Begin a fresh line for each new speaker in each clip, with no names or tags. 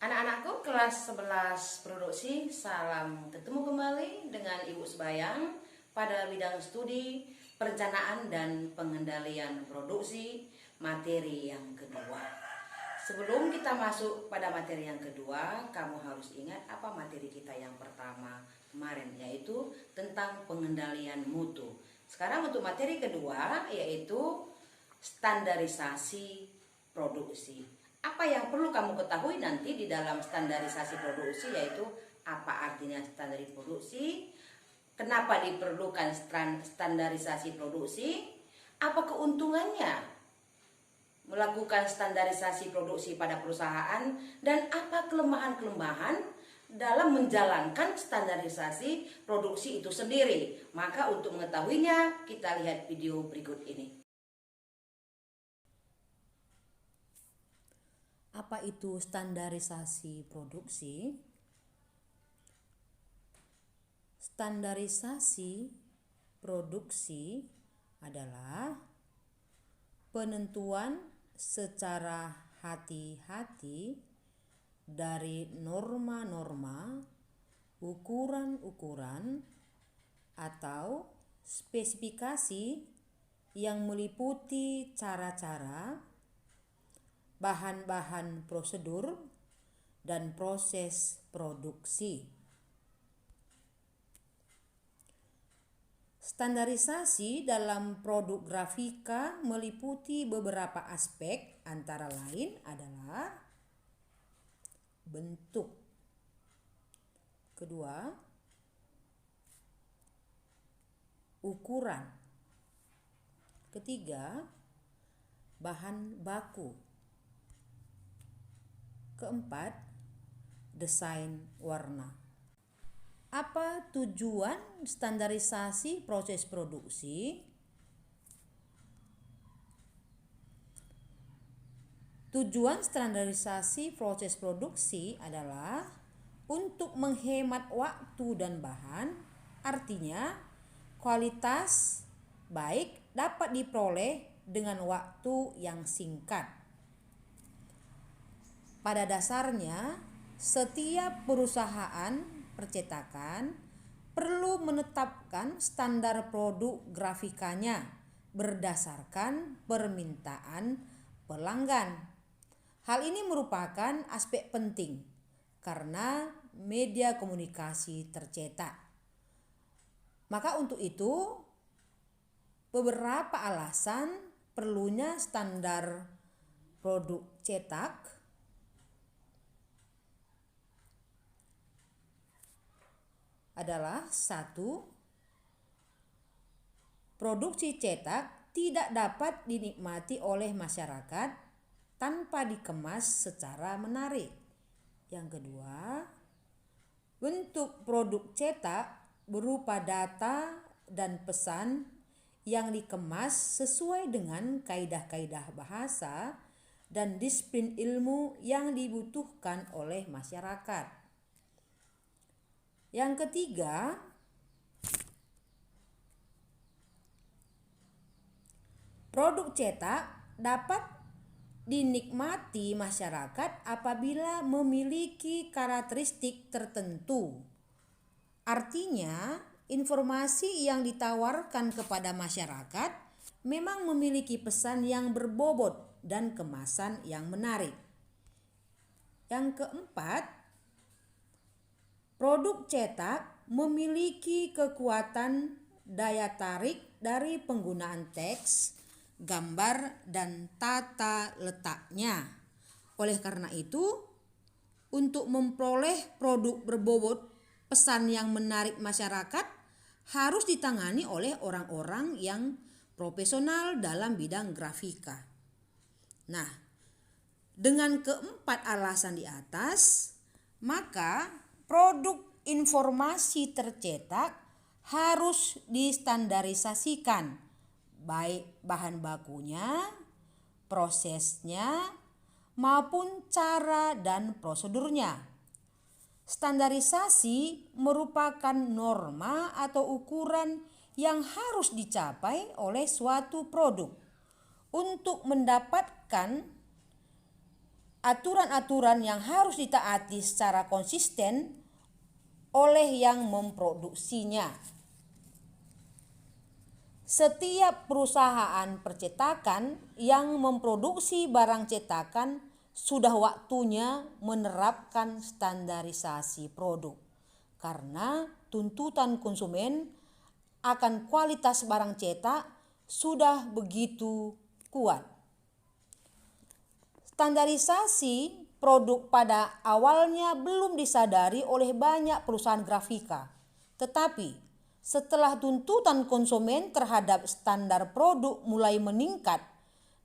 Anak-anakku kelas 11 produksi, salam ketemu kembali dengan Ibu Sebayang pada bidang studi perencanaan dan pengendalian produksi materi yang kedua. Sebelum kita masuk pada materi yang kedua, kamu harus ingat apa materi kita yang pertama kemarin, yaitu tentang pengendalian mutu. Sekarang untuk materi kedua, yaitu standarisasi produksi. Apa yang perlu kamu ketahui nanti di dalam standarisasi produksi, yaitu apa artinya standarisasi produksi, kenapa diperlukan standarisasi produksi, apa keuntungannya melakukan standarisasi produksi pada perusahaan, dan apa kelemahan-kelemahan dalam menjalankan standarisasi produksi itu sendiri. Maka untuk mengetahuinya, kita lihat video berikut ini.
Apa itu standarisasi produksi? Standarisasi produksi adalah penentuan secara hati-hati dari norma-norma, ukuran-ukuran, atau spesifikasi yang meliputi cara-cara, bahan-bahan prosedur, dan proses produksi. Standarisasi dalam produk grafika meliputi beberapa aspek, antara lain adalah bentuk. Kedua, ukuran. Ketiga, bahan baku. Keempat, desain warna. Apa tujuan standarisasi proses produksi? Tujuan standarisasi proses produksi adalah untuk menghemat waktu dan bahan, artinya kualitas baik dapat diperoleh dengan waktu yang singkat. Pada dasarnya, setiap perusahaan percetakan perlu menetapkan standar produk grafikanya berdasarkan permintaan pelanggan. Hal ini merupakan aspek penting karena media komunikasi tercetak. Maka untuk itu, beberapa alasan perlunya standar produk cetak adalah: 1. Produksi cetak tidak dapat dinikmati oleh masyarakat tanpa dikemas secara menarik. Yang kedua, bentuk produk cetak berupa data dan pesan yang dikemas sesuai dengan kaidah-kaidah bahasa dan disiplin ilmu yang dibutuhkan oleh masyarakat. Yang ketiga, produk cetak dapat dinikmati masyarakat apabila memiliki karakteristik tertentu. Artinya, informasi yang ditawarkan kepada masyarakat memang memiliki pesan yang berbobot dan kemasan yang menarik. Yang keempat, produk cetak memiliki kekuatan daya tarik dari penggunaan teks, gambar, dan tata letaknya. Oleh karena itu, untuk memperoleh produk berbobot pesan yang menarik masyarakat harus ditangani oleh orang-orang yang profesional dalam bidang grafika. Nah, dengan keempat alasan di atas, maka produk informasi tercetak harus distandarisasikan, baik bahan bakunya, prosesnya, maupun cara dan prosedurnya. Standarisasi merupakan norma atau ukuran yang harus dicapai oleh suatu produk untuk mendapatkan aturan-aturan yang harus ditaati secara konsisten oleh yang memproduksinya. Setiap perusahaan percetakan yang memproduksi barang cetakan sudah waktunya menerapkan standarisasi produk, karena tuntutan konsumen akan kualitas barang cetak sudah begitu kuat. Standarisasi produk pada awalnya belum disadari oleh banyak perusahaan grafika, tetapi setelah tuntutan konsumen terhadap standar produk mulai meningkat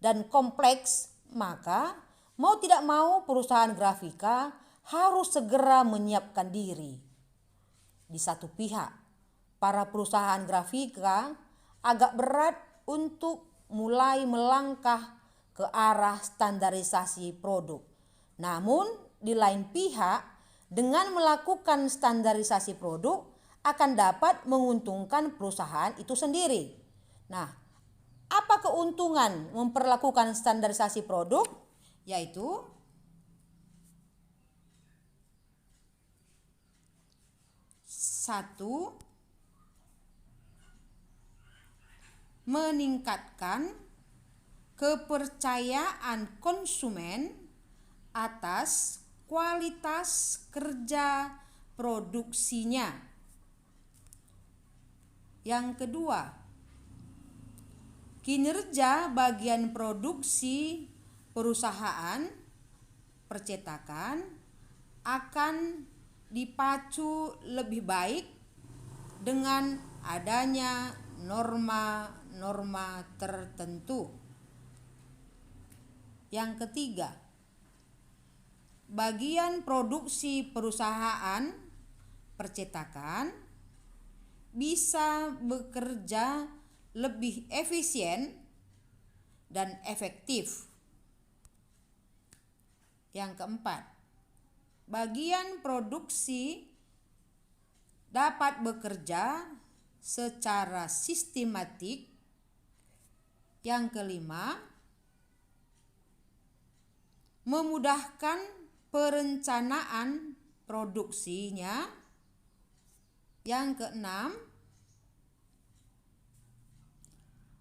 dan kompleks, maka mau tidak mau perusahaan grafika harus segera menyiapkan diri. Di satu pihak, para perusahaan grafika agak berat untuk mulai melangkah ke arah standarisasi produk. Namun di lain pihak, dengan melakukan standarisasi produk akan dapat menguntungkan perusahaan itu sendiri. Nah, apa keuntungan memperlakukan standarisasi produk? Yaitu satu, meningkatkan kepercayaan konsumen atas kualitas kerja produksinya. Yang kedua, kinerja bagian produksi perusahaan percetakan akan dipacu lebih baik dengan adanya norma-norma tertentu. Yang ketiga, bagian produksi perusahaan percetakan bisa bekerja lebih efisien dan efektif. Yang keempat, bagian produksi dapat bekerja secara sistematik. Yang kelima, memudahkan perencanaan produksinya. Yang keenam,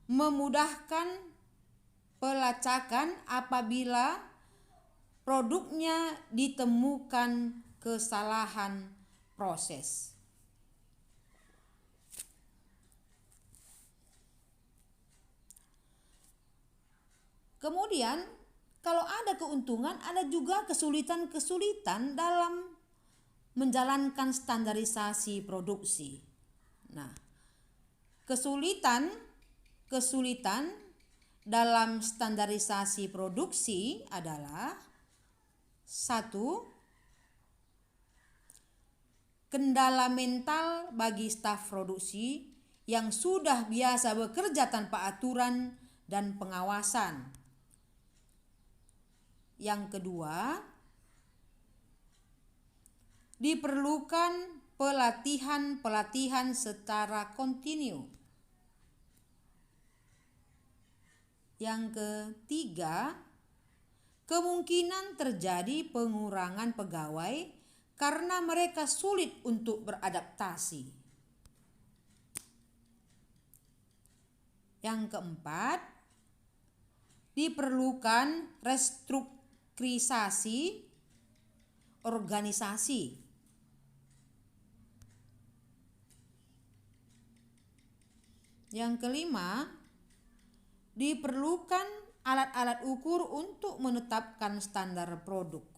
memudahkan pelacakan apabila produknya ditemukan kesalahan proses. Kemudian, kalau ada keuntungan, ada juga kesulitan-kesulitan dalam menjalankan standarisasi produksi. Nah, kesulitan dalam standarisasi produksi adalah satu, kendala mental bagi staf produksi yang sudah biasa bekerja tanpa aturan dan pengawasan. Yang kedua, diperlukan pelatihan secara kontinu. Yang ketiga, kemungkinan terjadi pengurangan pegawai karena mereka sulit untuk beradaptasi. Yang keempat, diperlukan restrukturisasi organisasi. Yang kelima, diperlukan alat-alat ukur untuk menetapkan standar produk.